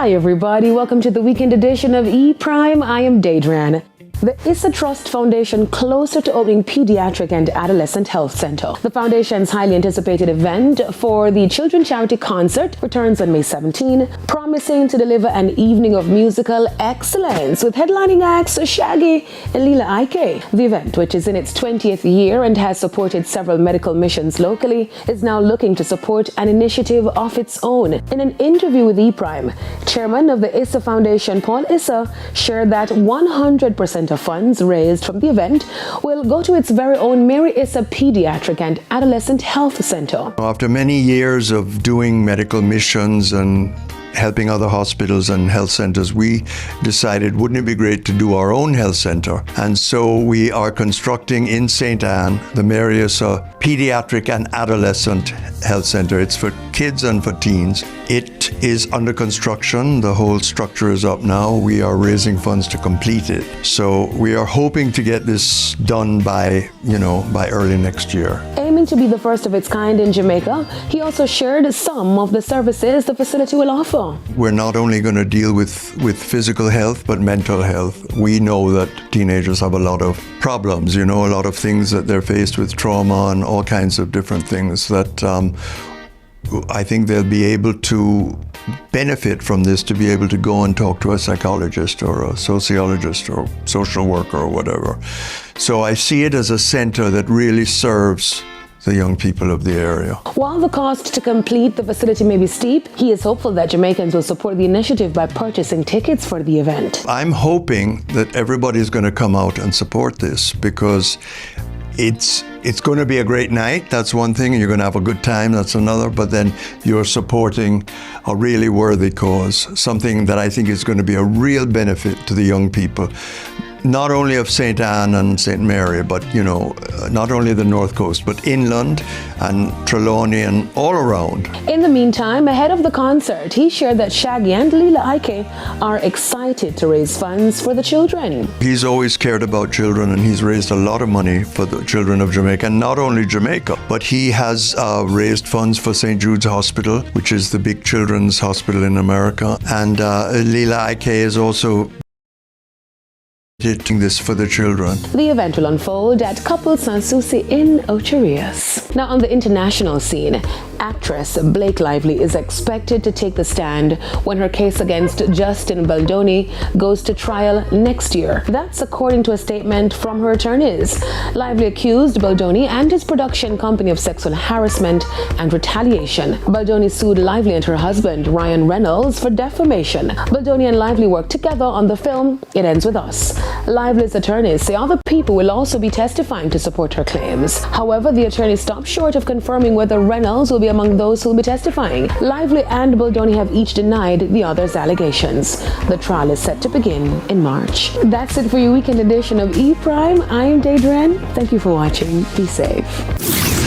Hi everybody, welcome to the weekend edition of E Prime. I am Daedran. The Issa Trust Foundation closer to opening Pediatric and Adolescent Health Center. The foundation's highly anticipated event for the Children Charity Concert returns on May 17, promising to deliver an evening of musical excellence with headlining acts Shaggy and Lila Ike. The event, which is in its 20th year and has supported several medical missions locally, is now looking to support an initiative of its own. In an interview with E Prime, Chairman of the Issa Foundation, Paul Issa, shared that 100% of funds raised from the event will go to its very own Mary Issa Pediatric and Adolescent Health Center. After many years of doing medical missions and helping other hospitals and health centers, we decided, wouldn't it be great to do our own health center? And so we are constructing in St. Anne the Mary Issa Pediatric and Adolescent Health Center. It's for kids and for teens. It is under construction. The whole structure is up now. We are raising funds to complete it. So we are hoping to get this done by early next year. Aiming to be the first of its kind in Jamaica, he also shared some of the services the facility will offer. We're not only going to deal with physical health, but mental health. We know that teenagers have a lot of problems, a lot of things that they're faced with, trauma and all kinds of different things that I think they'll be able to benefit from this, to be able to go and talk to a psychologist or a sociologist or social worker or whatever. So I see it as a center that really serves the young people of the area. While the cost to complete the facility may be steep, he is hopeful that Jamaicans will support the initiative by purchasing tickets for the event. I'm hoping that everybody's going to come out and support this, because it's going to be a great night. That's one thing. You're going to have a good time. That's another. But then you're supporting a really worthy cause, something that I think is going to be a real benefit to the young people, not only of St. Anne and St. Mary, but, not only the North Coast, but inland and Trelawney and all around. In the meantime, ahead of the concert, he shared that Shaggy and Lila Ike are excited to raise funds for the children. He's always cared about children, and he's raised a lot of money for the children of Jamaica, and not only Jamaica, but he has raised funds for St. Jude's Hospital, which is the big children's hospital in America. And Lila Ike is also doing this for the children. The event will unfold at Couple Sanssouci in Ocherias. Now, on the international scene, actress Blake Lively is expected to take the stand when her case against Justin Baldoni goes to trial next year. That's according to a statement from her attorneys. Lively accused Baldoni and his production company of sexual harassment and retaliation. Baldoni sued Lively and her husband, Ryan Reynolds, for defamation. Baldoni and Lively worked together on the film It Ends With Us. Lively's attorneys say other people will also be testifying to support her claims. However, the attorneys stopped short of confirming whether Reynolds will be among those who will be testifying. Lively and Baldoni have each denied the other's allegations. The trial is set to begin in March. That's it for your weekend edition of E Prime. I am Daedran. Thank you for watching. Be safe.